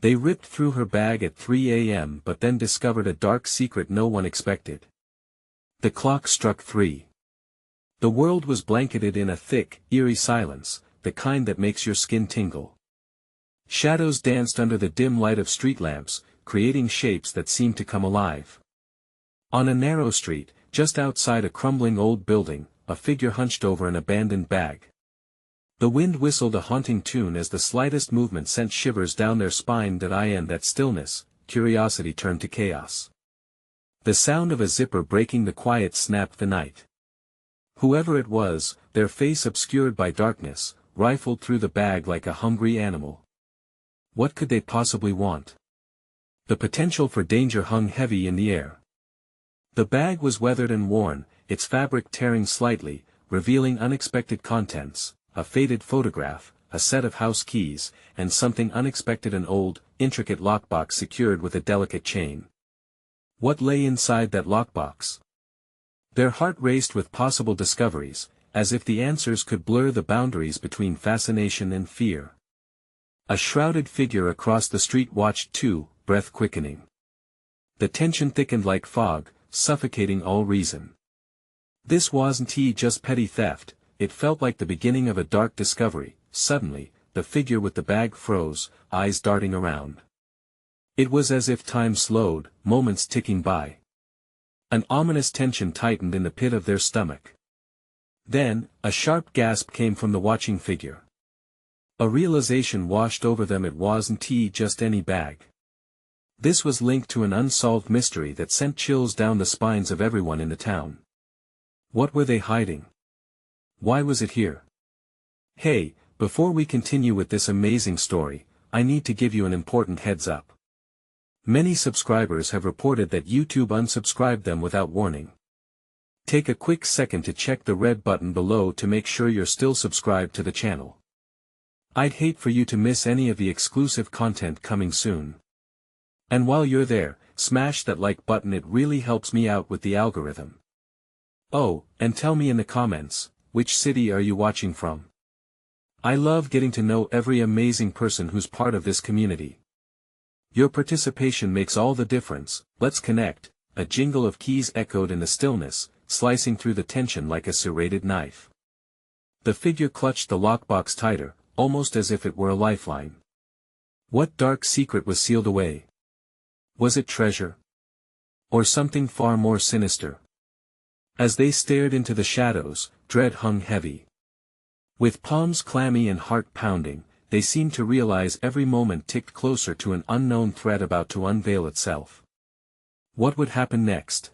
They ripped through her bag at 3 a.m. but then discovered a dark secret no one expected. The clock struck 3. The world was blanketed in a thick, eerie silence, the kind that makes your skin tingle. Shadows danced under the dim light of street lamps, creating shapes that seemed to come alive. On a narrow street, just outside a crumbling old building, a figure hunched over an abandoned bag. The wind whistled a haunting tune as the slightest movement sent shivers down their spine. In that stillness, curiosity turned to chaos. The sound of a zipper breaking the quiet snapped the night. Whoever it was, their face obscured by darkness, rifled through the bag like a hungry animal. What could they possibly want? The potential for danger hung heavy in the air. The bag was weathered and worn, its fabric tearing slightly, revealing unexpected contents, a faded photograph, a set of house keys, and something unexpected, an old, intricate lockbox secured with a delicate chain. What lay inside that lockbox? Their heart raced with possible discoveries, as if the answers could blur the boundaries between fascination and fear. A shrouded figure across the street watched too, breath quickening. The tension thickened like fog, suffocating all reason. This wasn't just petty theft, it felt like the beginning of a dark discovery. Suddenly, the figure with the bag froze, eyes darting around. It was as if time slowed, moments ticking by. An ominous tension tightened in the pit of their stomach. Then, a sharp gasp came from the watching figure. A realization washed over them. It wasn't just any bag. This was linked to an unsolved mystery that sent chills down the spines of everyone in the town. What were they hiding? Why was it here? Hey, before we continue with this amazing story, I need to give you an important heads up. Many subscribers have reported that YouTube unsubscribed them without warning. Take a quick second to check the red button below to make sure you're still subscribed to the channel. I'd hate for you to miss any of the exclusive content coming soon. And while you're there, smash that like button, it really helps me out with the algorithm. Oh, and tell me in the comments, which city are you watching from? I love getting to know every amazing person who's part of this community. Your participation makes all the difference. Let's connect. A jingle of keys echoed in the stillness, slicing through the tension like a serrated knife. The figure clutched the lockbox tighter, almost as if it were a lifeline. What dark secret was sealed away? Was it treasure? Or something far more sinister? As they stared into the shadows, dread hung heavy. With palms clammy and heart pounding, they seemed to realize every moment ticked closer to an unknown threat about to unveil itself. What would happen next?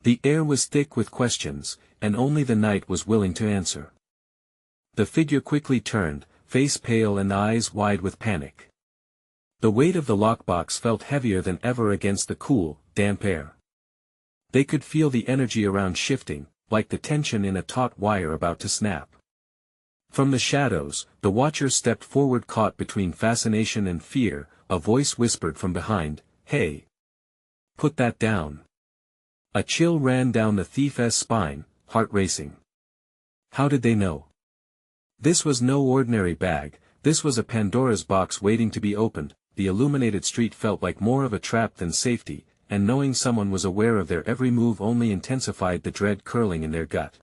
The air was thick with questions, and only the night was willing to answer. The figure quickly turned, face pale and eyes wide with panic. The weight of the lockbox felt heavier than ever against the cool, damp air. They could feel the energy around shifting, like the tension in a taut wire about to snap. From the shadows, the watcher stepped forward, caught between fascination and fear. A voice whispered from behind, "Hey! Put that down." A chill ran down the thief's spine, heart racing. How did they know? This was no ordinary bag, this was a Pandora's box waiting to be opened. The illuminated street felt like more of a trap than safety, and knowing someone was aware of their every move only intensified the dread curling in their gut.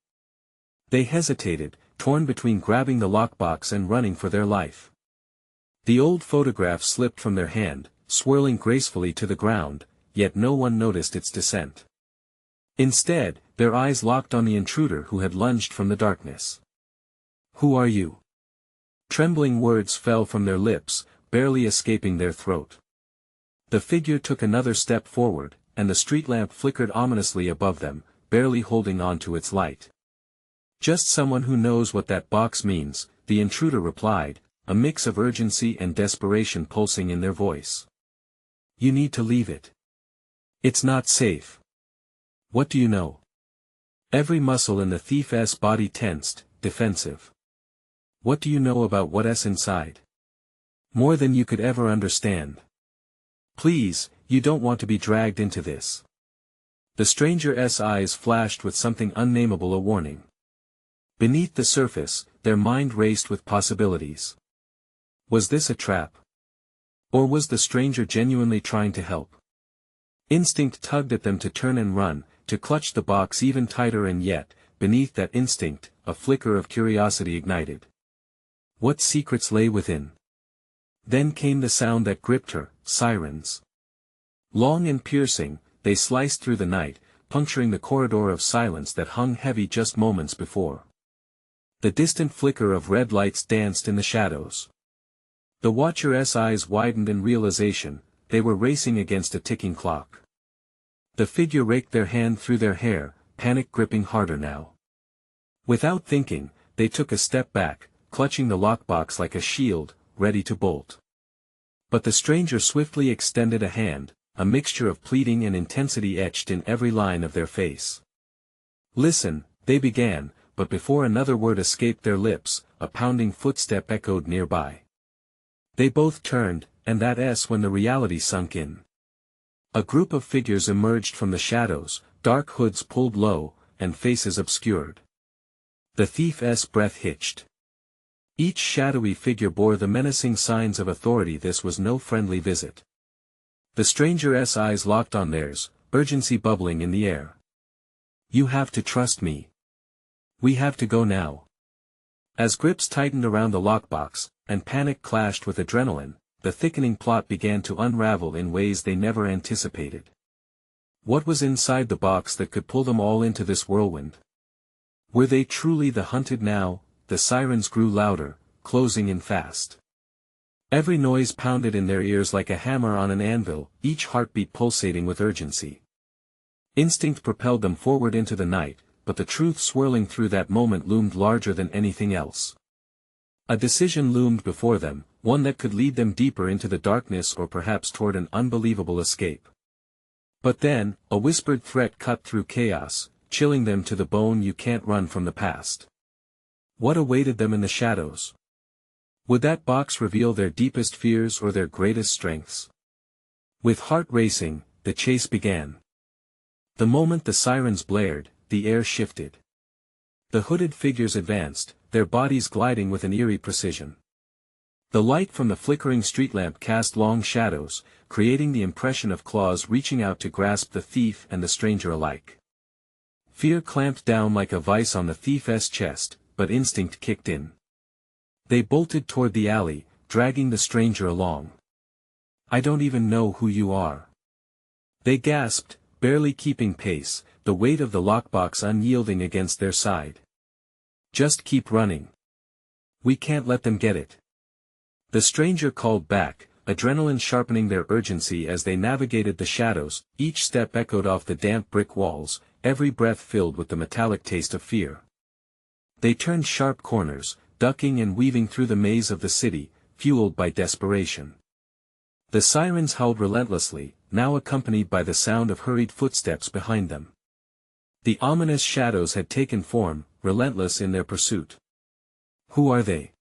They hesitated, torn between grabbing the lockbox and running for their life. The old photograph slipped from their hand, swirling gracefully to the ground, yet no one noticed its descent. Instead, their eyes locked on the intruder who had lunged from the darkness. "Who are you?" Trembling words fell from their lips, barely escaping their throat. The figure took another step forward, and the street lamp flickered ominously above them, barely holding on to its light. "Just someone who knows what that box means," the intruder replied, a mix of urgency and desperation pulsing in their voice. "You need to leave it. It's not safe." "What do you know?" Every muscle in the thief's body tensed, defensive. "What do you know about what's inside?" "More than you could ever understand. Please, you don't want to be dragged into this." The stranger's eyes flashed with something unnameable, a warning. Beneath the surface, their mind raced with possibilities. Was this a trap? Or was the stranger genuinely trying to help? Instinct tugged at them to turn and run, to clutch the box even tighter, and yet, beneath that instinct, a flicker of curiosity ignited. What secrets lay within? Then came the sound that gripped her, sirens. Long and piercing, they sliced through the night, puncturing the corridor of silence that hung heavy just moments before. The distant flicker of red lights danced in the shadows. The watcher's eyes widened in realization, they were racing against a ticking clock. The figure raked their hand through their hair, panic gripping harder now. Without thinking, they took a step back, clutching the lockbox like a shield, ready to bolt. But the stranger swiftly extended a hand, a mixture of pleading and intensity etched in every line of their face. "Listen," they began, but before another word escaped their lips, a pounding footstep echoed nearby. They both turned, and that's when the reality sunk in. A group of figures emerged from the shadows, dark hoods pulled low, and faces obscured. The thief's breath hitched. Each shadowy figure bore the menacing signs of authority. This was no friendly visit. The stranger's eyes locked on theirs, urgency bubbling in the air. "You have to trust me. We have to go now." As grips tightened around the lockbox, and panic clashed with adrenaline, the thickening plot began to unravel in ways they never anticipated. What was inside the box that could pull them all into this whirlwind? Were they truly the hunted now? The sirens grew louder, closing in fast. Every noise pounded in their ears like a hammer on an anvil, each heartbeat pulsating with urgency. Instinct propelled them forward into the night, but the truth swirling through that moment loomed larger than anything else. A decision loomed before them, one that could lead them deeper into the darkness or perhaps toward an unbelievable escape. But then, a whispered threat cut through chaos, chilling them to the bone. You can't run from the past. What awaited them in the shadows? Would that box reveal their deepest fears or their greatest strengths? With heart racing, the chase began. The moment the sirens blared, the air shifted. The hooded figures advanced, their bodies gliding with an eerie precision. The light from the flickering street lamp cast long shadows, creating the impression of claws reaching out to grasp the thief and the stranger alike. Fear clamped down like a vice on the thief's chest, but instinct kicked in. They bolted toward the alley, dragging the stranger along. "I don't even know who you are," they gasped, barely keeping pace, the weight of the lockbox unyielding against their side. "Just keep running. We can't let them get it." The stranger called back, adrenaline sharpening their urgency as they navigated the shadows. Each step echoed off the damp brick walls, every breath filled with the metallic taste of fear. They turned sharp corners, ducking and weaving through the maze of the city, fueled by desperation. The sirens howled relentlessly, now accompanied by the sound of hurried footsteps behind them. The ominous shadows had taken form, relentless in their pursuit. "Who are they?"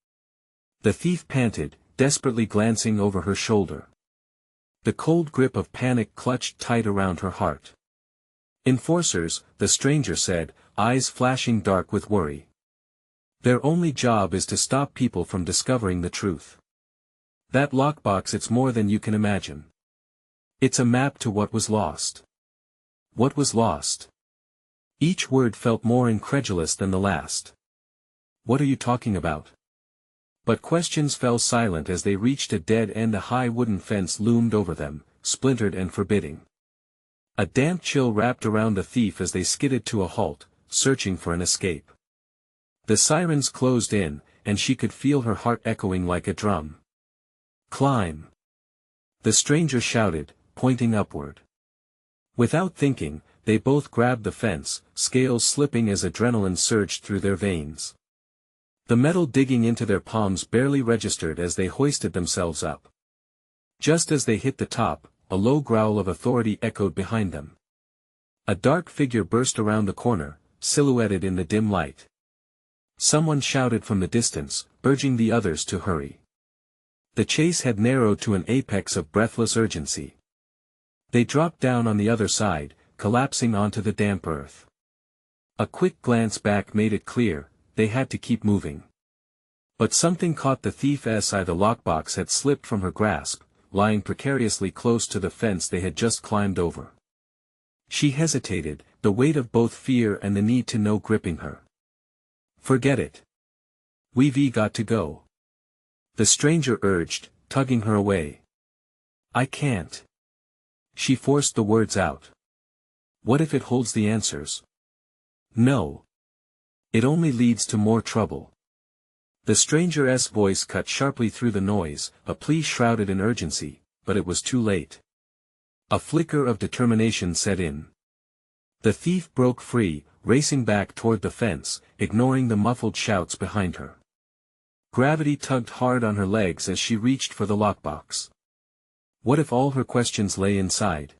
the thief panted, desperately glancing over her shoulder. The cold grip of panic clutched tight around her heart. "Enforcers," the stranger said, eyes flashing dark with worry. "Their only job is to stop people from discovering the truth. That lockbox, it's more than you can imagine. It's a map to what was lost." What was lost? Each word felt more incredulous than the last. "What are you talking about?" But questions fell silent as they reached a dead end. A high wooden fence loomed over them, splintered and forbidding. A damp chill wrapped around the thief as they skidded to a halt, searching for an escape. The sirens closed in, and she could feel her heart echoing like a drum. "Climb!" the stranger shouted, pointing upward. Without thinking, they both grabbed the fence, scales slipping as adrenaline surged through their veins. The metal digging into their palms barely registered as they hoisted themselves up. Just as they hit the top, a low growl of authority echoed behind them. A dark figure burst around the corner, silhouetted in the dim light. Someone shouted from the distance, urging the others to hurry. The chase had narrowed to an apex of breathless urgency. They dropped down on the other side, collapsing onto the damp earth. A quick glance back made it clear, they had to keep moving. But something caught the thief's eye. The lockbox had slipped from her grasp, lying precariously close to the fence they had just climbed over. She hesitated, the weight of both fear and the need to know gripping her. "Forget it. We've got to go," the stranger urged, tugging her away. "I can't." She forced the words out. "What if it holds the answers?" "No. It only leads to more trouble." The stranger's voice cut sharply through the noise, a plea shrouded in urgency, but it was too late. A flicker of determination set in. The thief broke free, racing back toward the fence, ignoring the muffled shouts behind her. Gravity tugged hard on her legs as she reached for the lockbox. What if all her questions lay inside?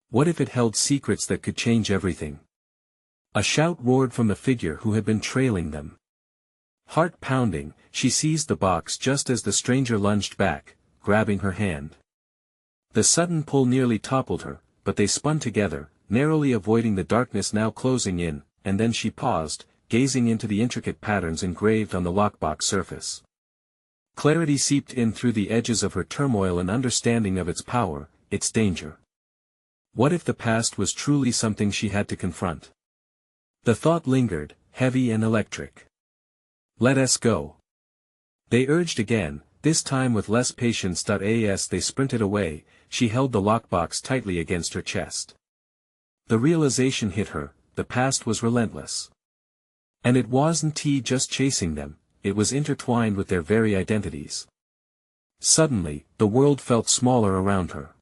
What if it held secrets that could change everything? A shout roared from the figure who had been trailing them. Heart pounding, she seized the box just as the stranger lunged back, grabbing her hand. The sudden pull nearly toppled her, but they spun together, narrowly avoiding the darkness now closing in, and then she paused, gazing into the intricate patterns engraved on the lockbox surface. Clarity seeped in through the edges of her turmoil, and understanding of its power, its danger. What if the past was truly something she had to confront? The thought lingered, heavy and electric. "Let us go," they urged again, this time with less patience. As they sprinted away, she held the lockbox tightly against her chest. The realization hit her, the past was relentless. And it wasn't just chasing them, it was intertwined with their very identities. Suddenly, the world felt smaller around her.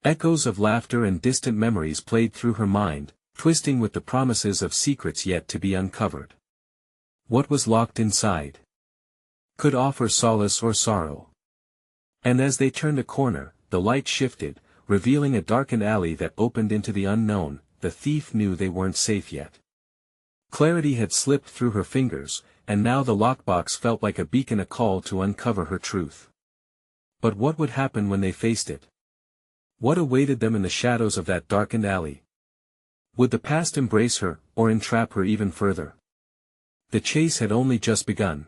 Echoes of laughter and distant memories played through her mind, twisting with the promises of secrets yet to be uncovered. What was locked inside could offer solace or sorrow. And as they turned a corner, the light shifted, revealing a darkened alley that opened into the unknown. The thief knew they weren't safe yet. Clarity had slipped through her fingers, and now the lockbox felt like a beacon, a call to uncover her truth. But what would happen when they faced it? What awaited them in the shadows of that darkened alley? Would the past embrace her, or entrap her even further? The chase had only just begun.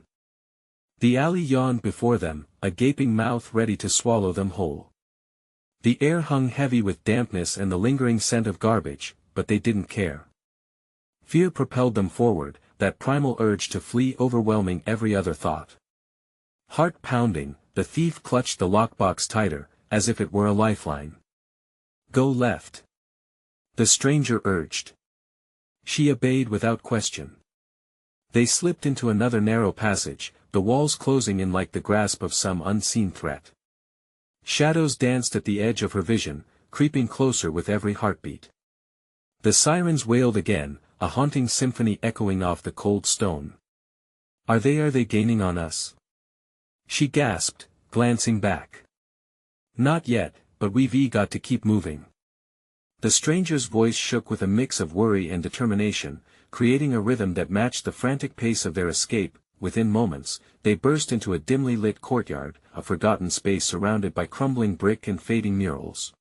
The alley yawned before them, a gaping mouth ready to swallow them whole. The air hung heavy with dampness and the lingering scent of garbage, but they didn't care. Fear propelled them forward, that primal urge to flee overwhelming every other thought. Heart pounding, the thief clutched the lockbox tighter, as if it were a lifeline. "Go left," the stranger urged. She obeyed without question. They slipped into another narrow passage, the walls closing in like the grasp of some unseen threat. Shadows danced at the edge of her vision, creeping closer with every heartbeat. The sirens wailed again, a haunting symphony echoing off the cold stone. Are they gaining on us?" she gasped, glancing back. "Not yet, but we've got to keep moving." The stranger's voice shook with a mix of worry and determination, creating a rhythm that matched the frantic pace of their escape. Within moments, they burst into a dimly lit courtyard, a forgotten space surrounded by crumbling brick and fading murals.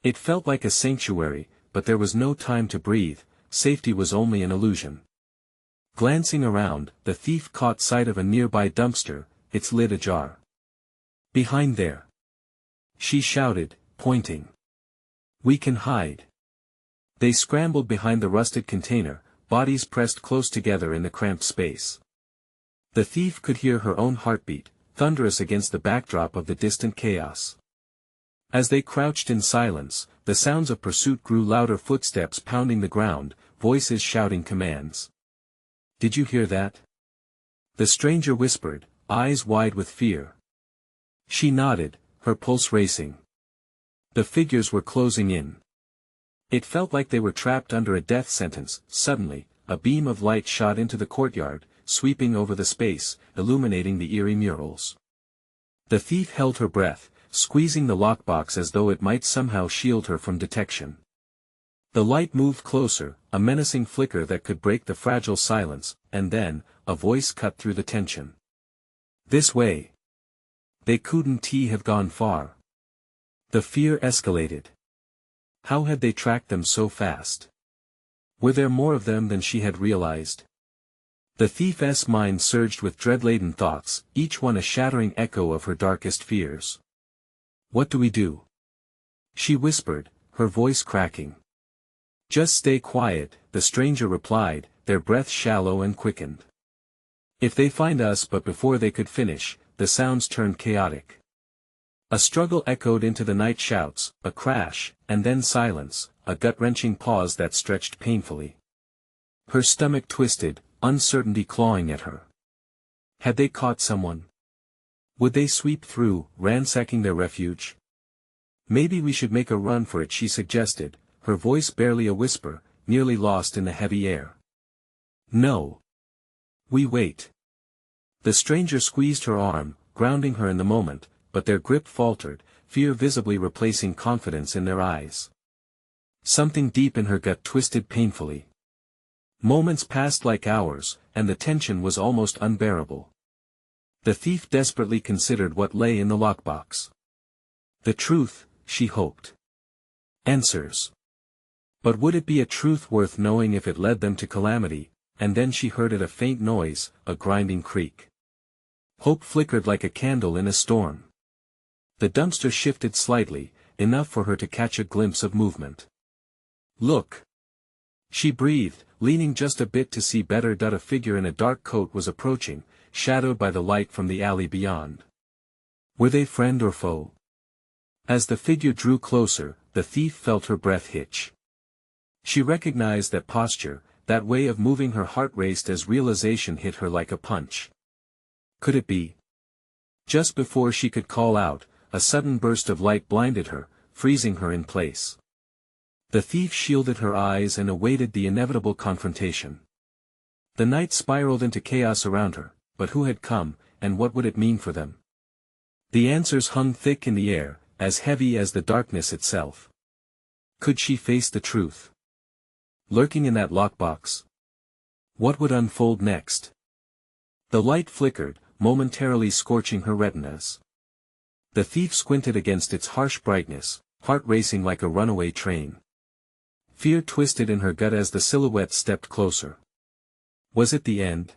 It felt like a sanctuary, but there was no time to breathe. Safety was only an illusion. Glancing around, the thief caught sight of a nearby dumpster, its lid ajar. "Behind there!" she shouted, pointing. "We can hide." They scrambled behind the rusted container, bodies pressed close together in the cramped space. The thief could hear her own heartbeat, thunderous against the backdrop of the distant chaos. As they crouched in silence, the sounds of pursuit grew louder, footsteps pounding the ground, voices shouting commands. "Did you hear that?" the stranger whispered, eyes wide with fear. She nodded, her pulse racing. The figures were closing in. It felt like they were trapped under a death sentence. Suddenly, a beam of light shot into the courtyard, sweeping over the space, illuminating the eerie murals. The thief held her breath, squeezing the lockbox as though it might somehow shield her from detection. The light moved closer, a menacing flicker that could break the fragile silence, and then, a voice cut through the tension. "This way." They couldn't have gone far. The fear escalated. How had they tracked them so fast? Were there more of them than she had realized? The thief's mind surged with dread-laden thoughts, each one a shattering echo of her darkest fears. What do we do? She whispered, her voice cracking. Just stay quiet, the stranger replied, their breath shallow and quickened. If they find us, but before they could finish, the sounds turned chaotic. A struggle echoed into the night, shouts, a crash, and then silence, a gut-wrenching pause that stretched painfully. Her stomach twisted, uncertainty clawing at her. Had they caught someone? Would they sweep through, ransacking their refuge? Maybe we should make a run for it, she suggested, her voice barely a whisper, nearly lost in the heavy air. No. We wait. The stranger squeezed her arm, grounding her in the moment, but their grip faltered, fear visibly replacing confidence in their eyes. Something deep in her gut twisted painfully. Moments passed like hours, and the tension was almost unbearable. The thief desperately considered what lay in the lockbox. The truth, she hoped. Answers. But would it be a truth worth knowing if it led them to calamity? And then she heard it, a faint noise, a grinding creak. Hope flickered like a candle in a storm. The dumpster shifted slightly, enough for her to catch a glimpse of movement. Look! She breathed, leaning just a bit to see better. A figure in a dark coat was approaching, shadowed by the light from the alley beyond. Were they friend or foe? As the figure drew closer, the thief felt her breath hitch. She recognized that posture, that way of moving. Her heart raced as realization hit her like a punch. Could it be? Just before she could call out, a sudden burst of light blinded her, freezing her in place. The thief shielded her eyes and awaited the inevitable confrontation. The night spiraled into chaos around her, but who had come, and what would it mean for them? The answers hung thick in the air, as heavy as the darkness itself. Could she face the truth? Lurking in that lockbox? What would unfold next? The light flickered, momentarily scorching her retinas. The thief squinted against its harsh brightness, heart racing like a runaway train. Fear twisted in her gut as the silhouette stepped closer. Was it the end?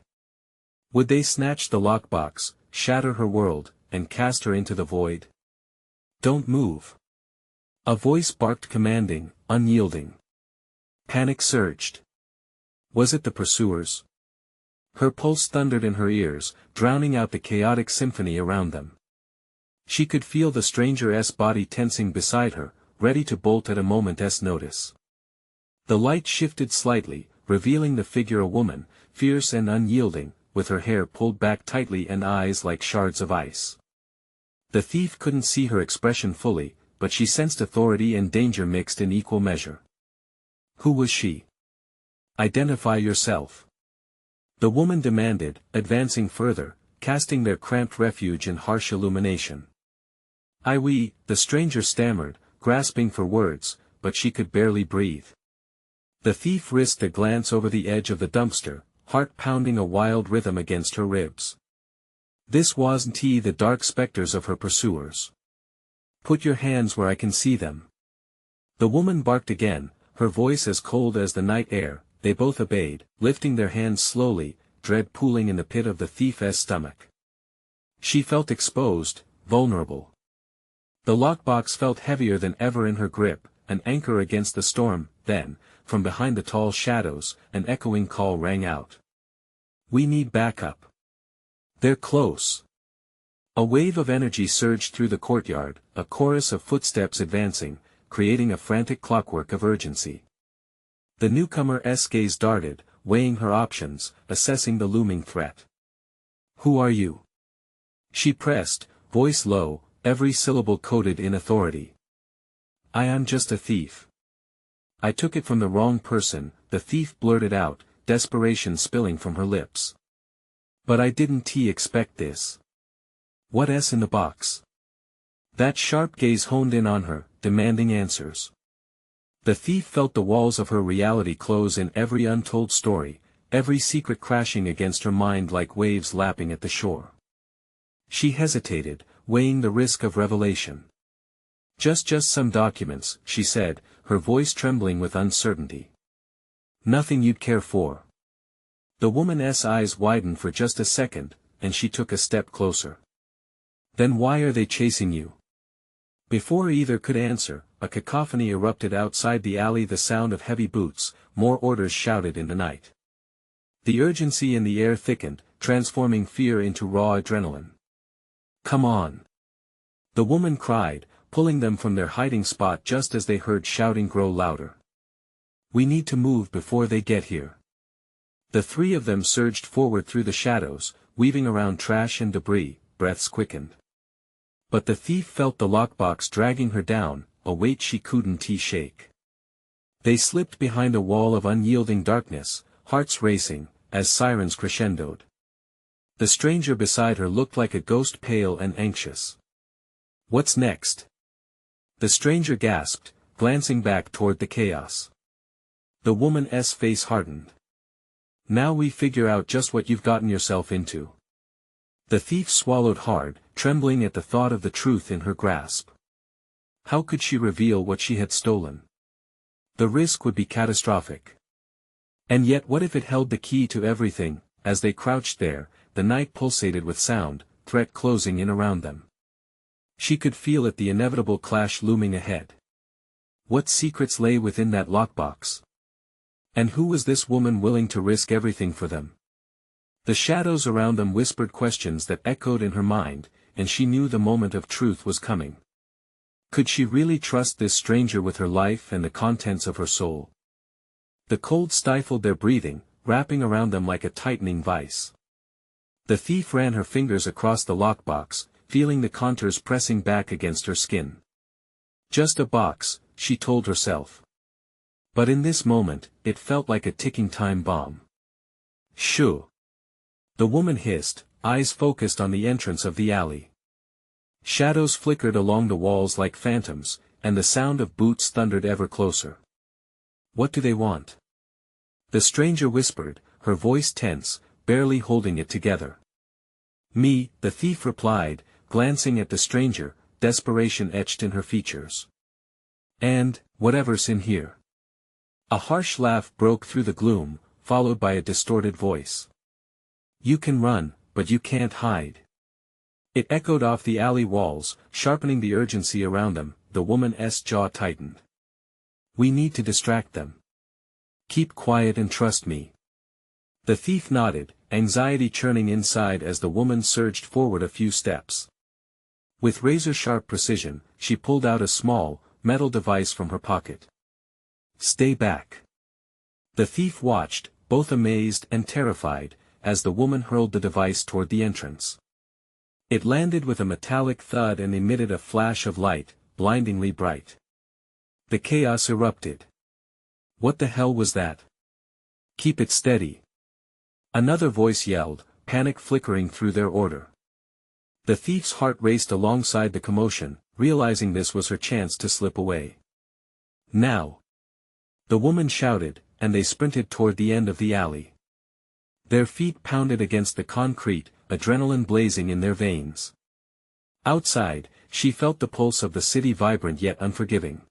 Would they snatch the lockbox, shatter her world, and cast her into the void? Don't move. A voice barked, commanding, unyielding. Panic surged. Was it the pursuers? Her pulse thundered in her ears, drowning out the chaotic symphony around them. She could feel the stranger's body tensing beside her, ready to bolt at a moment's notice. The light shifted slightly, revealing the figure, a woman, fierce and unyielding, with her hair pulled back tightly and eyes like shards of ice. The thief couldn't see her expression fully, but she sensed authority and danger mixed in equal measure. Who was she? Identify yourself. The woman demanded, advancing further, casting their cramped refuge in harsh illumination. The stranger stammered, grasping for words, but she could barely breathe. The thief risked a glance over the edge of the dumpster, heart pounding a wild rhythm against her ribs. This wasn't the dark specters of her pursuers. Put your hands where I can see them. The woman barked again, her voice as cold as the night air. They both obeyed, lifting their hands slowly, dread pooling in the pit of the thief's stomach. She felt exposed, vulnerable. The lockbox felt heavier than ever in her grip, an anchor against the storm. Then, from behind the tall shadows, an echoing call rang out. We need backup. They're close. A wave of energy surged through the courtyard, a chorus of footsteps advancing, creating a frantic clockwork of urgency. The newcomer's gaze darted, weighing her options, assessing the looming threat. Who are you? She pressed, voice low, every syllable coded in authority. I am just a thief. I took it from the wrong person, the thief blurted out, desperation spilling from her lips. But I didn't expect this. What's in the box? That sharp gaze honed in on her, demanding answers. The thief felt the walls of her reality close in, every untold story, every secret crashing against her mind like waves lapping at the shore. She hesitated, weighing the risk of revelation. Just some documents, she said, her voice trembling with uncertainty. Nothing you'd care for. The woman's eyes widened for just a second, and she took a step closer. Then why are they chasing you? Before either could answer, a cacophony erupted outside the alley, the sound of heavy boots, more orders shouted in the night. The urgency in the air thickened, transforming fear into raw adrenaline. "Come on!" the woman cried, pulling them from their hiding spot just as they heard shouting grow louder. "We need to move before they get here." The three of them surged forward through the shadows, weaving around trash and debris, breaths quickened. But the thief felt the lockbox dragging her down, a weight she couldn't shake. They slipped behind a wall of unyielding darkness, hearts racing, as sirens crescendoed. The stranger beside her looked like a ghost, pale and anxious. "What's next?" the stranger gasped, glancing back toward the chaos. The woman's face hardened. "Now we figure out just what you've gotten yourself into." The thief swallowed hard, trembling at the thought of the truth in her grasp. How could she reveal what she had stolen? The risk would be catastrophic. And yet what if it held the key to everything? As they crouched there, the night pulsated with sound, threat closing in around them. She could feel it, the inevitable clash looming ahead. What secrets lay within that lockbox? And who was this woman willing to risk everything for them? The shadows around them whispered questions that echoed in her mind, and she knew the moment of truth was coming. Could she really trust this stranger with her life and the contents of her soul? The cold stifled their breathing, wrapping around them like a tightening vice. The thief ran her fingers across the lockbox, feeling the contours pressing back against her skin. Just a box, she told herself. But in this moment, it felt like a ticking time bomb. "Shoo!" the woman hissed, eyes focused on the entrance of the alley. Shadows flickered along the walls like phantoms, and the sound of boots thundered ever closer. "What do they want?" the stranger whispered, her voice tense, barely holding it together. "Me," the thief replied, glancing at the stranger, desperation etched in her features. "And, whatever's in here." A harsh laugh broke through the gloom, followed by a distorted voice. "You can run, but you can't hide." It echoed off the alley walls, sharpening the urgency around them. The woman's jaw tightened. "We need to distract them. Keep quiet and trust me." The thief nodded, anxiety churning inside as the woman surged forward a few steps. With razor-sharp precision, she pulled out a small, metal device from her pocket. "Stay back." The thief watched, both amazed and terrified, as the woman hurled the device toward the entrance. It landed with a metallic thud and emitted a flash of light, blindingly bright. The chaos erupted. "What the hell was that?" "Keep it steady," another voice yelled, panic flickering through their order. The thief's heart raced alongside the commotion, realizing this was her chance to slip away. "Now!" the woman shouted, and they sprinted toward the end of the alley. Their feet pounded against the concrete, adrenaline blazing in their veins. Outside, she felt the pulse of the city, vibrant yet unforgiving.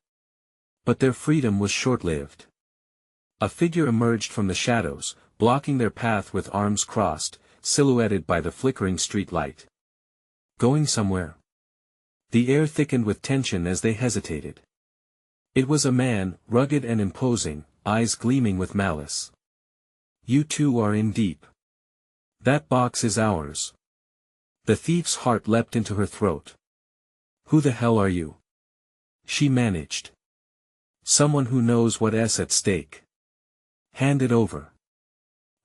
But their freedom was short-lived. A figure emerged from the shadows, blocking their path with arms crossed, silhouetted by the flickering street light. Going somewhere? The air thickened with tension as they hesitated. It was a man, rugged and imposing, eyes gleaming with malice. "You two are in deep. That box is ours." The thief's heart leapt into her throat. "Who the hell are you?" she managed. "Someone who knows what's at stake. Hand it over."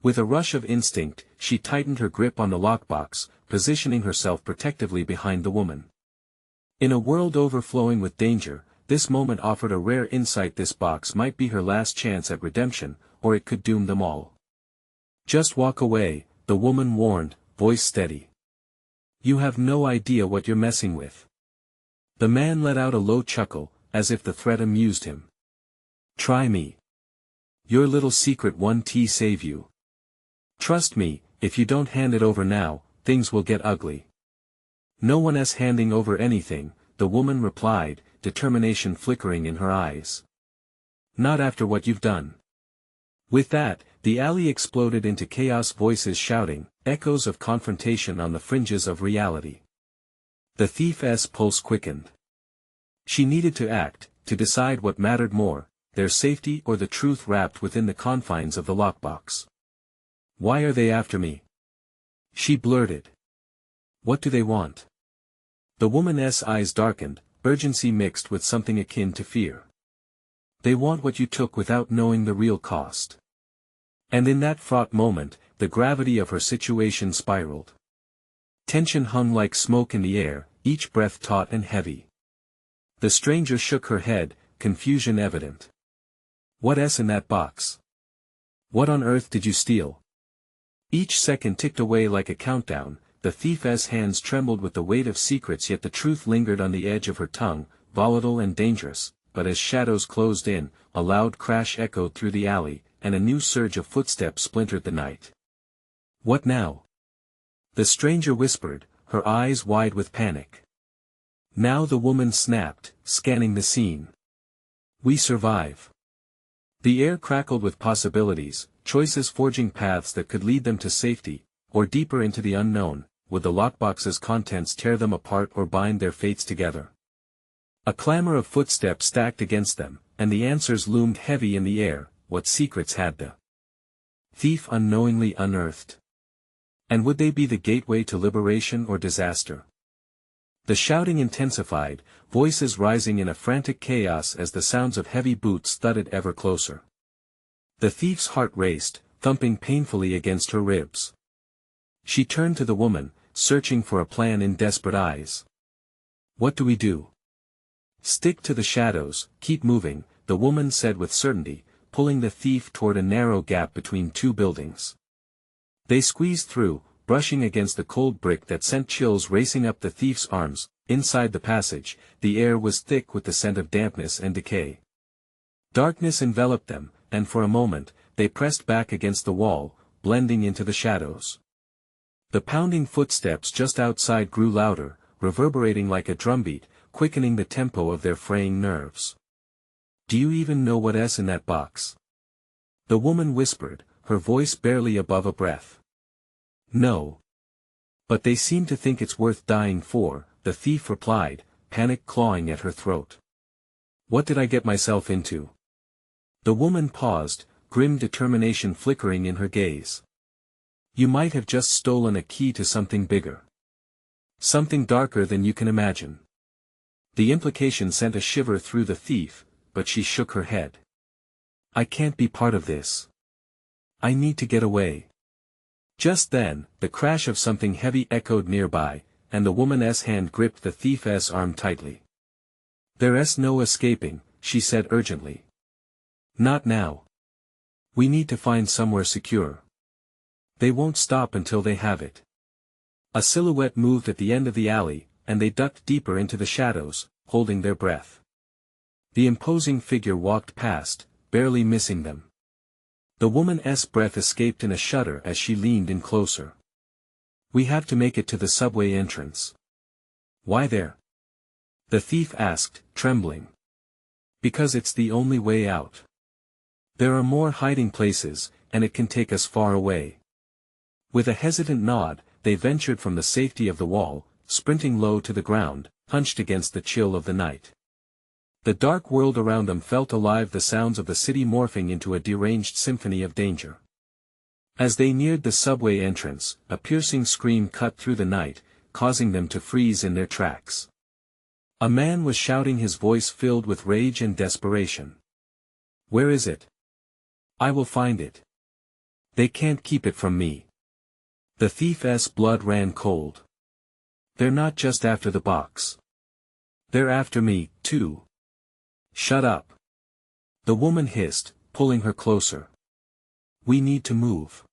With a rush of instinct, she tightened her grip on the lockbox, positioning herself protectively behind the woman. In a world overflowing with danger, this moment offered a rare insight. This box might be her last chance at redemption, or it could doom them all. "Just walk away," the woman warned, voice steady. "You have no idea what you're messing with." The man let out a low chuckle, as if the threat amused him. "Try me. Your little secret won't save you. Trust me, if you don't hand it over now, things will get ugly." "No one's handing over anything," the woman replied, determination flickering in her eyes. "Not after what you've done." With that, the alley exploded into chaos, voices shouting, echoes of confrontation on the fringes of reality. The thief's pulse quickened. She needed to act, to decide what mattered more, their safety or the truth wrapped within the confines of the lockbox. "Why are they after me?" she blurted. "What do they want?" The woman's eyes darkened, urgency mixed with something akin to fear. "They want what you took without knowing the real cost." And in that fraught moment, the gravity of her situation spiraled. Tension hung like smoke in the air, each breath taut and heavy. The stranger shook her head, confusion evident. "What's in that box? What on earth did you steal?" Each second ticked away like a countdown, the thief's hands trembled with the weight of secrets, yet the truth lingered on the edge of her tongue, volatile and dangerous. But as shadows closed in, a loud crash echoed through the alley, and a new surge of footsteps splintered the night. "What now?" the stranger whispered, her eyes wide with panic. Now the woman snapped, scanning the scene. "We survive." The air crackled with possibilities, choices forging paths that could lead them to safety, or deeper into the unknown. Would the lockbox's contents tear them apart or bind their fates together? A clamor of footsteps stacked against them, and the answers loomed heavy in the air. What secrets had the thief unknowingly unearthed? And would they be the gateway to liberation or disaster? The shouting intensified, voices rising in a frantic chaos as the sounds of heavy boots thudded ever closer. The thief's heart raced, thumping painfully against her ribs. She turned to the woman, searching for a plan in desperate eyes. "What do we do?" "Stick to the shadows, keep moving," the woman said with certainty, pulling the thief toward a narrow gap between two buildings. They squeezed through, brushing against the cold brick that sent chills racing up the thief's arms. Inside the passage, the air was thick with the scent of dampness and decay. Darkness enveloped them, and for a moment, they pressed back against the wall, blending into the shadows. The pounding footsteps just outside grew louder, reverberating like a drumbeat, quickening the tempo of their fraying nerves. "Do you even know what's in that box?" the woman whispered, her voice barely above a breath. "No. But they seem to think it's worth dying for," the thief replied, panic clawing at her throat. "What did I get myself into?" The woman paused, grim determination flickering in her gaze. "You might have just stolen a key to something bigger. Something darker than you can imagine." The implication sent a shiver through the thief, but she shook her head. "I can't be part of this. I need to get away." Just then, the crash of something heavy echoed nearby, and the woman's hand gripped the thief's arm tightly. "There's no escaping," she said urgently. "Not now. We need to find somewhere secure. They won't stop until they have it." A silhouette moved at the end of the alley, and they ducked deeper into the shadows, holding their breath. The imposing figure walked past, barely missing them. The woman's breath escaped in a shudder as she leaned in closer. "We have to make it to the subway entrance." "Why there?" the thief asked, trembling. "Because it's the only way out. There are more hiding places, and it can take us far away." With a hesitant nod, they ventured from the safety of the wall, sprinting low to the ground, hunched against the chill of the night. The dark world around them felt alive, the sounds of the city morphing into a deranged symphony of danger. As they neared the subway entrance, a piercing scream cut through the night, causing them to freeze in their tracks. A man was shouting, his voice filled with rage and desperation. "Where is it? I will find it. They can't keep it from me." The thief's blood ran cold. "They're not just after the box. They're after me, too." "Shut up," the woman hissed, pulling her closer. "We need to move.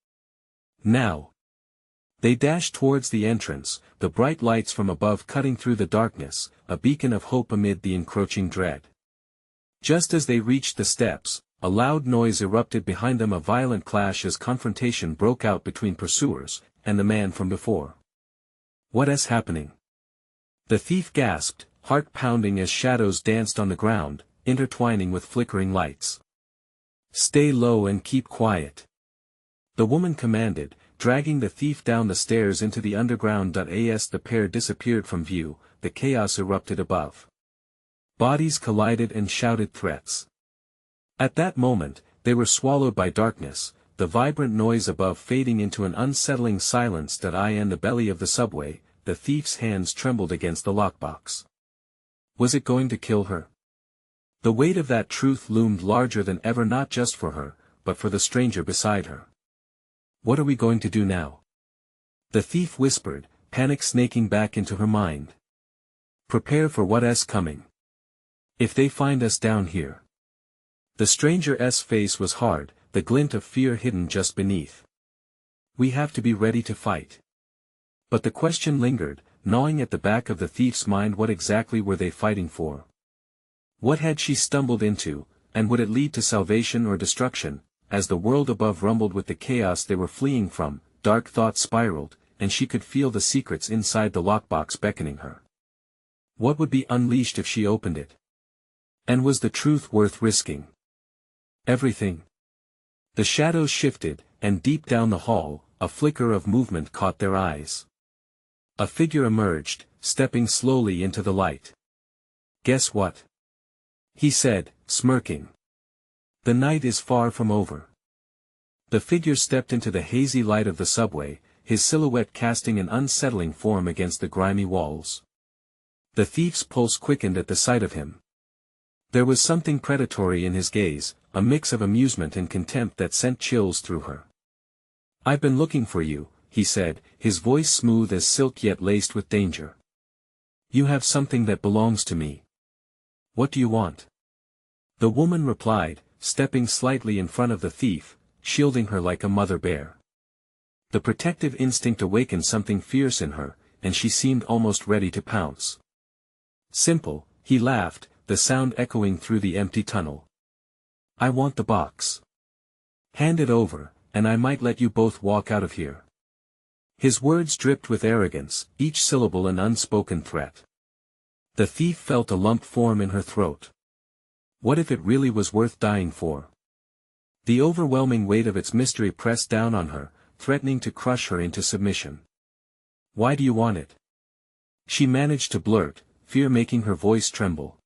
Now." They dashed towards the entrance, the bright lights from above cutting through the darkness, a beacon of hope amid the encroaching dread. Just as they reached the steps, a loud noise erupted behind them, a violent clash as confrontation broke out between pursuers and the man from before. "What's happening?" the thief gasped, heart pounding as shadows danced on the ground, intertwining with flickering lights. "Stay low and keep quiet," the woman commanded, dragging the thief down the stairs into the underground. As the pair disappeared from view, the chaos erupted above. Bodies collided and shouted threats. At that moment, they were swallowed by darkness, the vibrant noise above fading into an unsettling silence. In the belly of the subway, the thief's hands trembled against the lockbox. Was it going to kill her? The weight of that truth loomed larger than ever, not just for her, but for the stranger beside her. What are we going to do now? The thief whispered, panic snaking back into her mind. Prepare for what's coming. If they find us down here. The stranger's face was hard, the glint of fear hidden just beneath. We have to be ready to fight. But the question lingered, gnawing at the back of the thief's mind. What exactly were they fighting for? What had she stumbled into, and would it lead to salvation or destruction? As the world above rumbled with the chaos they were fleeing from, dark thoughts spiraled, and she could feel the secrets inside the lockbox beckoning her. What would be unleashed if she opened it? And was the truth worth risking? Everything. The shadows shifted, and deep down the hall, a flicker of movement caught their eyes. A figure emerged, stepping slowly into the light. Guess what? He said, smirking. The night is far from over. The figure stepped into the hazy light of the subway, his silhouette casting an unsettling form against the grimy walls. The thief's pulse quickened at the sight of him. There was something predatory in his gaze, a mix of amusement and contempt that sent chills through her. I've been looking for you, he said, his voice smooth as silk yet laced with danger. You have something that belongs to me. What do you want? The woman replied, stepping slightly in front of the thief, shielding her like a mother bear. The protective instinct awakened something fierce in her, and she seemed almost ready to pounce. Simple, he laughed, the sound echoing through the empty tunnel. I want the box. Hand it over, and I might let you both walk out of here. His words dripped with arrogance, each syllable an unspoken threat. The thief felt a lump form in her throat. What if it really was worth dying for? The overwhelming weight of its mystery pressed down on her, threatening to crush her into submission. Why do you want it? She managed to blurt, fear making her voice tremble.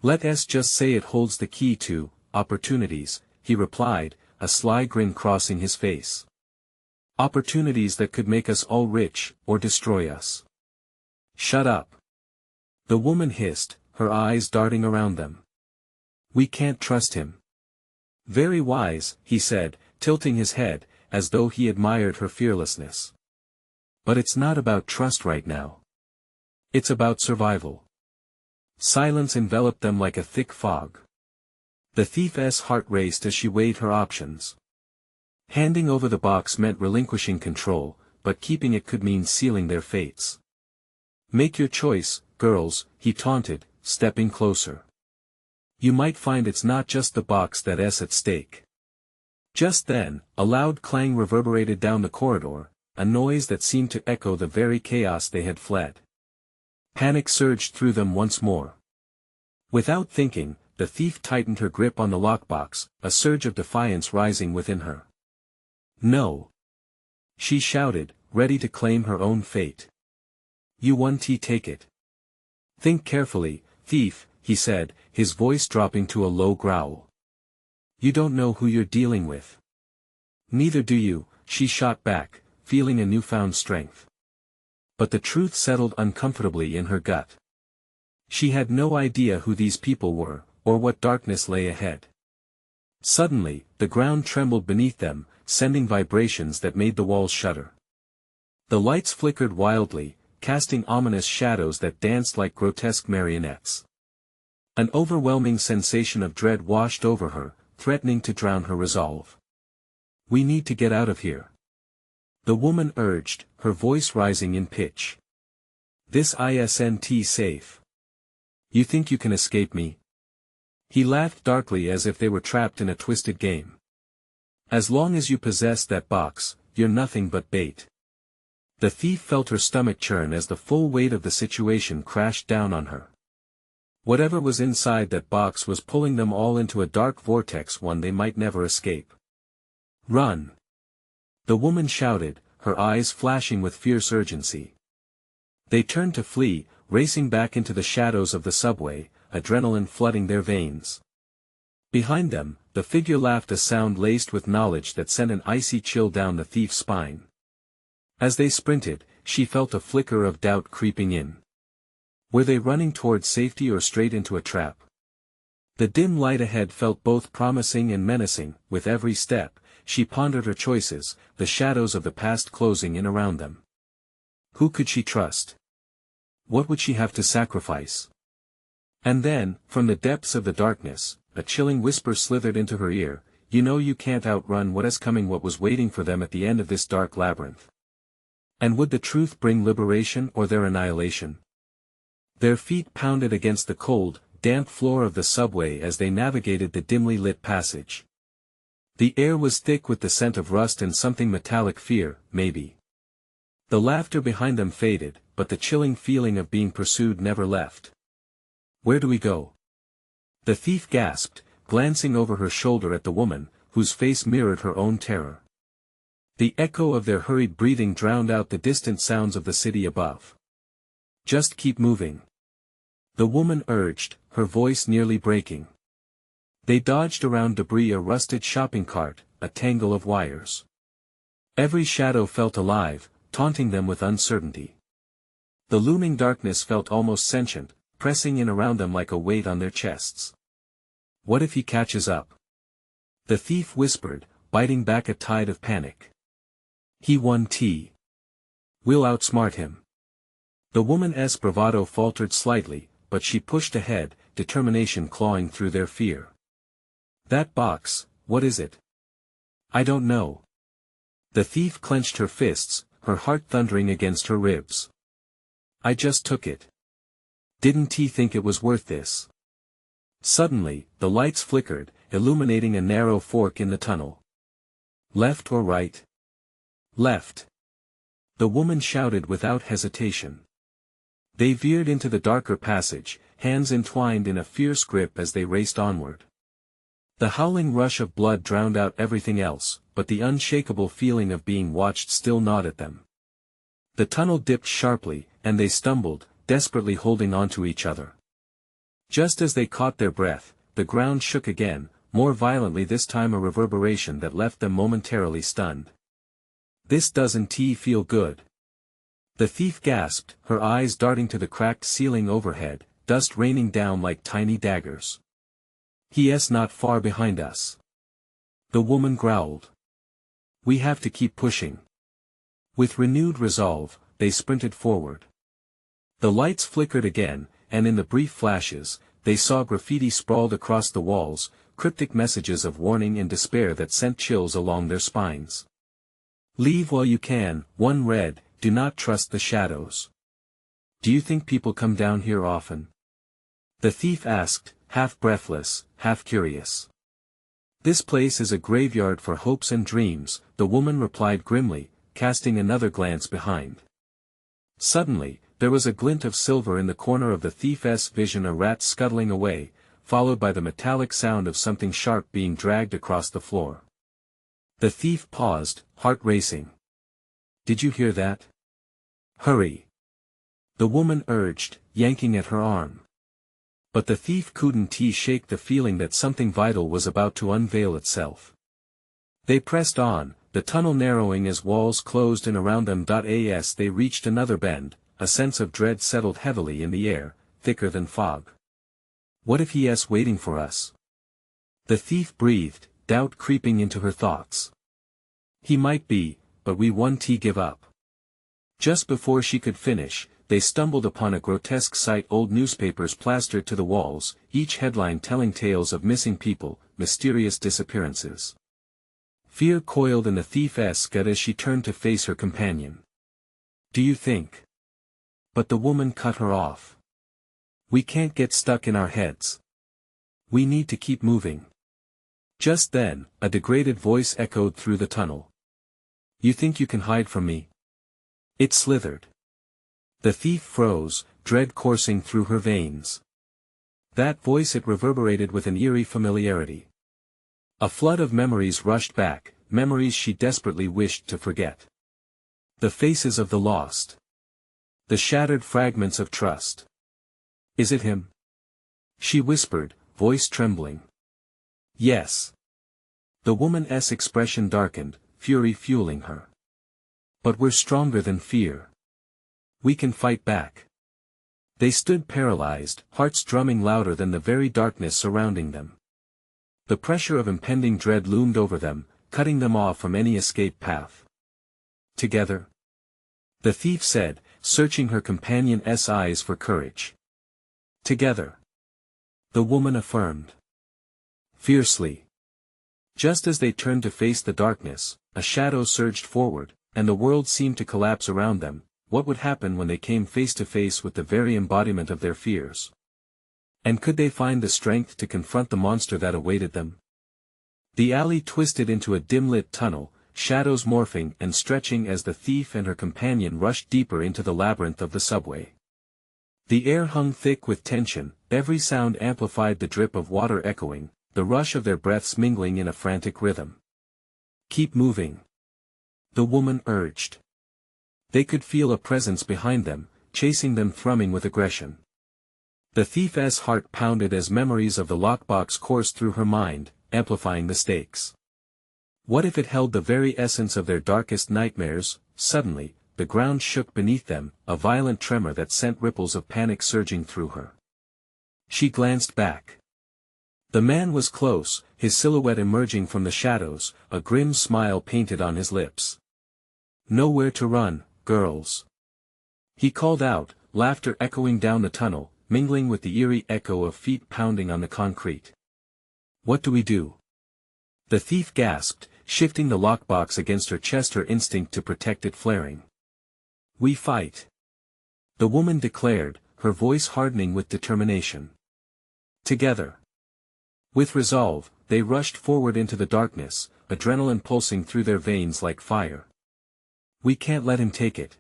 Let's just say it holds the key to opportunities, he replied, a sly grin crossing his face. Opportunities that could make us all rich, or destroy us. Shut up. The woman hissed, her eyes darting around them. We can't trust him. Very wise, he said, tilting his head, as though he admired her fearlessness. But it's not about trust right now. It's about survival. Silence enveloped them like a thick fog. The thief's heart raced as she weighed her options. Handing over the box meant relinquishing control, but keeping it could mean sealing their fates. Make your choice, girls, he taunted, stepping closer. You might find it's not just the box that's at stake. Just then, a loud clang reverberated down the corridor, a noise that seemed to echo the very chaos they had fled. Panic surged through them once more. Without thinking, the thief tightened her grip on the lockbox, a surge of defiance rising within her. No! She shouted, ready to claim her own fate. You want to take it. Think carefully, thief, he said, his voice dropping to a low growl. You don't know who you're dealing with. Neither do you, she shot back, feeling a newfound strength. But the truth settled uncomfortably in her gut. She had no idea who these people were, or what darkness lay ahead. Suddenly, the ground trembled beneath them, sending vibrations that made the walls shudder. The lights flickered wildly, casting ominous shadows that danced like grotesque marionettes. An overwhelming sensation of dread washed over her, threatening to drown her resolve. We need to get out of here. The woman urged, her voice rising in pitch. This isn't safe. You think you can escape me? He laughed darkly as if they were trapped in a twisted game. As long as you possess that box, you're nothing but bait. The thief felt her stomach churn as the full weight of the situation crashed down on her. Whatever was inside that box was pulling them all into a dark vortex, one they might never escape. Run! The woman shouted, her eyes flashing with fierce urgency. They turned to flee, racing back into the shadows of the subway, adrenaline flooding their veins. Behind them, the figure laughed, a sound laced with knowledge that sent an icy chill down the thief's spine. As they sprinted, she felt a flicker of doubt creeping in. Were they running toward safety or straight into a trap? The dim light ahead felt both promising and menacing. With every step, she pondered her choices, the shadows of the past closing in around them. Who could she trust? What would she have to sacrifice? And then, from the depths of the darkness, a chilling whisper slithered into her ear, "You know you can't outrun what is coming," what was waiting for them at the end of this dark labyrinth. And would the truth bring liberation or their annihilation? Their feet pounded against the cold, damp floor of the subway as they navigated the dimly lit passage. The air was thick with the scent of rust and something metallic, fear, maybe. The laughter behind them faded, but the chilling feeling of being pursued never left. "Where do we go?" The thief gasped, glancing over her shoulder at the woman, whose face mirrored her own terror. The echo of their hurried breathing drowned out the distant sounds of the city above. "Just keep moving," the woman urged, her voice nearly breaking. They dodged around debris, a rusted shopping cart, a tangle of wires. Every shadow felt alive, taunting them with uncertainty. The looming darkness felt almost sentient, pressing in around them like a weight on their chests. "What if he catches up?" the thief whispered, biting back a tide of panic. "He won T. We'll outsmart him." The woman's bravado faltered slightly, but she pushed ahead, determination clawing through their fear. "That box, what is it?" "I don't know." The thief clenched her fists, her heart thundering against her ribs. "I just took it. Didn't he think it was worth this?" Suddenly, the lights flickered, illuminating a narrow fork in the tunnel. "Left or right?" "Left," the woman shouted without hesitation. They veered into the darker passage, hands entwined in a fierce grip as they raced onward. The howling rush of blood drowned out everything else, but the unshakable feeling of being watched still gnawed at them. The tunnel dipped sharply, and they stumbled, desperately holding onto each other. Just as they caught their breath, the ground shook again, more violently this time, a reverberation that left them momentarily stunned. "This doesn't feel good," the thief gasped, her eyes darting to the cracked ceiling overhead, dust raining down like tiny daggers. "He's not far behind us," the woman growled. "We have to keep pushing." With renewed resolve, they sprinted forward. The lights flickered again, and in the brief flashes, they saw graffiti sprawled across the walls, cryptic messages of warning and despair that sent chills along their spines. "Leave while you can," one read, "Do not trust the shadows." "Do you think people come down here often?" the thief asked, half breathless, half curious. "This place is a graveyard for hopes and dreams," the woman replied grimly, casting another glance behind. Suddenly, there was a glint of silver in the corner of the thief's vision, a rat scuttling away, followed by the metallic sound of something sharp being dragged across the floor. The thief paused, heart racing. "Did you hear that?" "Hurry," the woman urged, yanking at her arm. But the thief couldn't shake the feeling that something vital was about to unveil itself. They pressed on, the tunnel narrowing as walls closed in around them. As they reached another bend, a sense of dread settled heavily in the air, thicker than fog. "What if he's waiting for us?" the thief breathed, doubt creeping into her thoughts. "He might be, but we won't give up." Just before she could finish, they stumbled upon a grotesque sight: old newspapers plastered to the walls, each headline telling tales of missing people, mysterious disappearances. Fear coiled in the thief's gut as she turned to face her companion. "Do you think?" But the woman cut her off. "We can't get stuck in our heads. We need to keep moving." Just then, a degraded voice echoed through the tunnel. "You think you can hide from me?" It slithered. The thief froze, dread coursing through her veins. That voice, it reverberated with an eerie familiarity. A flood of memories rushed back, memories she desperately wished to forget. The faces of the lost. The shattered fragments of trust. "Is it him?" She whispered, voice trembling. Yes. The woman's expression darkened, fury fueling her. But we're stronger than fear. We can fight back. They stood paralyzed, hearts drumming louder than the very darkness surrounding them. The pressure of impending dread loomed over them, cutting them off from any escape path. Together? The thief said, searching her companion's eyes for courage. Together. The woman affirmed. Fiercely. Just as they turned to face the darkness, a shadow surged forward, and the world seemed to collapse around them. What would happen when they came face to face with the very embodiment of their fears? And could they find the strength to confront the monster that awaited them? The alley twisted into a dim-lit tunnel, shadows morphing and stretching as the thief and her companion rushed deeper into the labyrinth of the subway. The air hung thick with tension, every sound amplified, the drip of water echoing, the rush of their breaths mingling in a frantic rhythm. Keep moving. The woman urged. They could feel a presence behind them, chasing them, thrumming with aggression. The thief's heart pounded as memories of the lockbox coursed through her mind, amplifying the stakes. What if it held the very essence of their darkest nightmares? Suddenly, the ground shook beneath them, a violent tremor that sent ripples of panic surging through her. She glanced back. The man was close, his silhouette emerging from the shadows, a grim smile painted on his lips. Nowhere to run, girls. He called out, laughter echoing down the tunnel, mingling with the eerie echo of feet pounding on the concrete. What do we do? The thief gasped, shifting the lockbox against her chest, her instinct to protect it flaring. We fight. The woman declared, her voice hardening with determination. Together. With resolve, they rushed forward into the darkness, adrenaline pulsing through their veins like fire. We can't let him take it.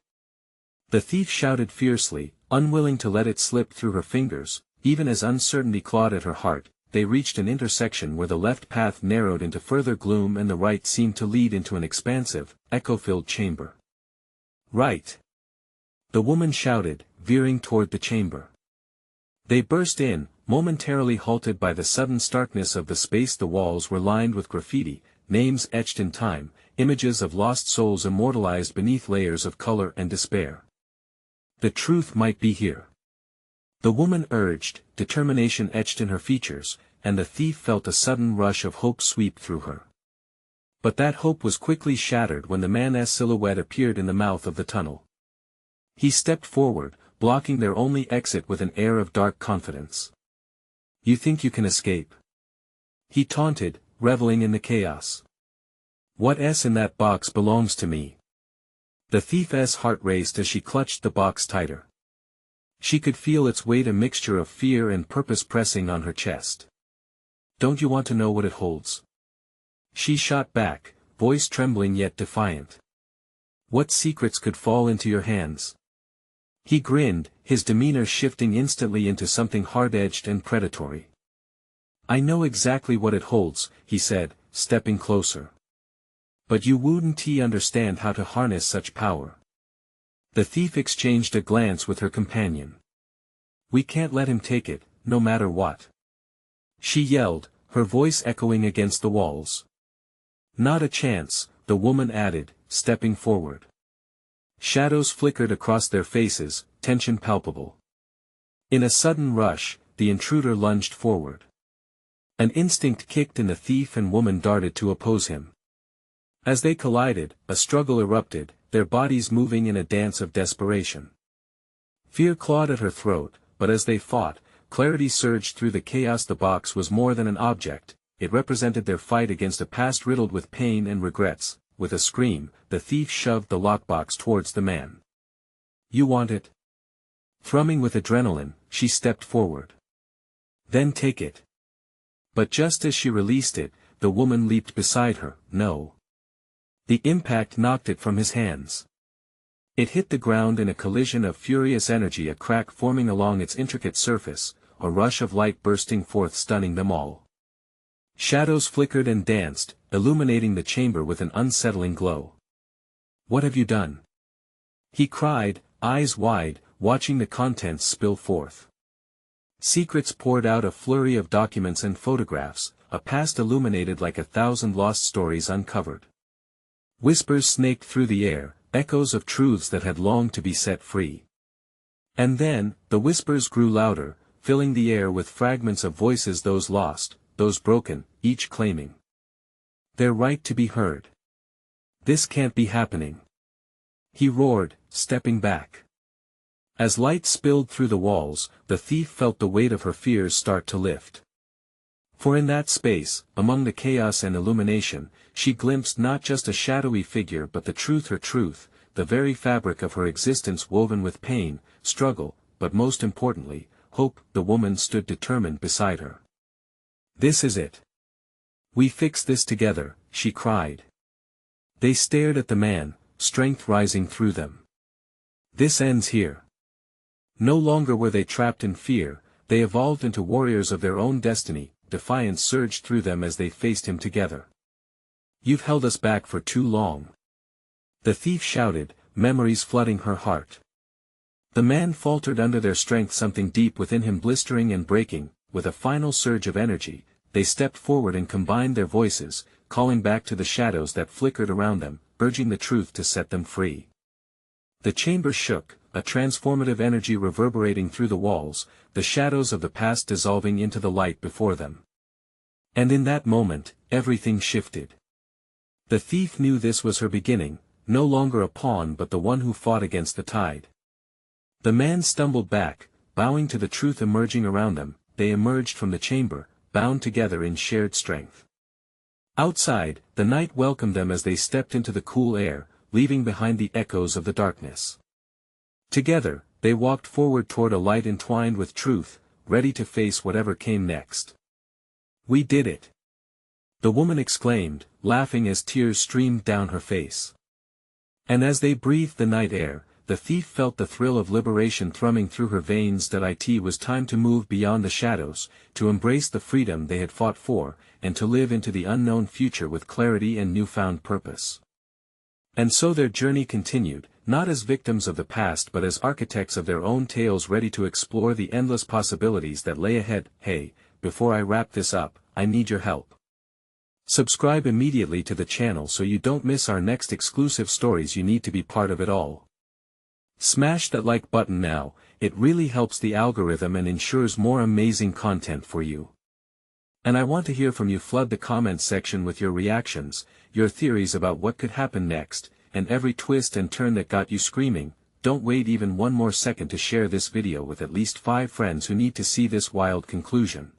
The thief shouted fiercely, unwilling to let it slip through her fingers. Even as uncertainty clawed at her heart, they reached an intersection where the left path narrowed into further gloom and the right seemed to lead into an expansive, echo-filled chamber. Right. The woman shouted, veering toward the chamber. They burst in, momentarily halted by the sudden starkness of the space. The walls were lined with graffiti, names etched in time, images of lost souls immortalized beneath layers of color and despair. The truth might be here. The woman urged, determination etched in her features, and the thief felt a sudden rush of hope sweep through her. But that hope was quickly shattered when the man's silhouette appeared in the mouth of the tunnel. He stepped forward, blocking their only exit with an air of dark confidence. You think you can escape? He taunted, reveling in the chaos. What's in that box belongs to me. The thief's heart raced as she clutched the box tighter. She could feel its weight, a mixture of fear and purpose pressing on her chest. Don't you want to know what it holds? She shot back, voice trembling yet defiant. What secrets could fall into your hands? He grinned, his demeanor shifting instantly into something hard-edged and predatory. I know exactly what it holds, he said, stepping closer. But you wouldn't understand how to harness such power. The thief exchanged a glance with her companion. We can't let him take it, no matter what. She yelled, her voice echoing against the walls. Not a chance, the woman added, stepping forward. Shadows flickered across their faces, tension palpable. In a sudden rush, the intruder lunged forward. An instinct kicked and the thief and woman darted to oppose him. As they collided, a struggle erupted, their bodies moving in a dance of desperation. Fear clawed at her throat, but as they fought, clarity surged through the chaos. The box was more than an object, it represented their fight against a past riddled with pain and regrets. With a scream, the thief shoved the lockbox towards the man. You want it? Thrumming with adrenaline, she stepped forward. Then take it. But just as she released it, the woman leaped beside her. No. The impact knocked it from his hands. It hit the ground in a collision of furious energy, a crack forming along its intricate surface, a rush of light bursting forth, stunning them all. Shadows flickered and danced, illuminating the chamber with an unsettling glow. What have you done? He cried, eyes wide, watching the contents spill forth. Secrets poured out, a flurry of documents and photographs, a past illuminated like 1,000 lost stories uncovered. Whispers snaked through the air, echoes of truths that had longed to be set free. And then, the whispers grew louder, filling the air with fragments of voices, those lost, those broken, each claiming their right to be heard. "This can't be happening," he roared, stepping back. As light spilled through the walls, the thief felt the weight of her fears start to lift. For in that space, among the chaos and illumination, she glimpsed not just a shadowy figure but the truth, her truth, the very fabric of her existence woven with pain, struggle, but most importantly, hope. The woman stood determined beside her. "This is it. We fix this together," she cried. They stared at the man, strength rising through them. "This ends here." No longer were they trapped in fear, they evolved into warriors of their own destiny. Defiance surged through them as they faced him together. "You've held us back for too long," the thief shouted, memories flooding her heart. The man faltered under their strength, something deep within him blistering and breaking. With a final surge of energy, they stepped forward and combined their voices, calling back to the shadows that flickered around them, urging the truth to set them free. The chamber shook, a transformative energy reverberating through the walls, the shadows of the past dissolving into the light before them. And in that moment, everything shifted. The thief knew this was her beginning, no longer a pawn but the one who fought against the tide. The man stumbled back, bowing to the truth emerging around them. They emerged from the chamber, bound together in shared strength. Outside, the night welcomed them as they stepped into the cool air, leaving behind the echoes of the darkness. Together, they walked forward toward a light entwined with truth, ready to face whatever came next. "We did it!" the woman exclaimed, laughing as tears streamed down her face. And as they breathed the night air, the thief felt the thrill of liberation thrumming through her veins. That it was time to move beyond the shadows, to embrace the freedom they had fought for, and to live into the unknown future with clarity and newfound purpose. And so their journey continued, not as victims of the past but as architects of their own tales, ready to explore the endless possibilities that lay ahead. Hey, before I wrap this up, I need your help. Subscribe immediately to the channel so you don't miss our next exclusive stories. You need to be part of it all. Smash that like button now, it really helps the algorithm and ensures more amazing content for you. And I want to hear from you. Flood the comments section with your reactions, your theories about what could happen next, and every twist and turn that got you screaming. Don't wait even one more second to share this video with at least 5 friends who need to see this wild conclusion.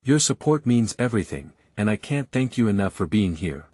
Your support means everything, and I can't thank you enough for being here.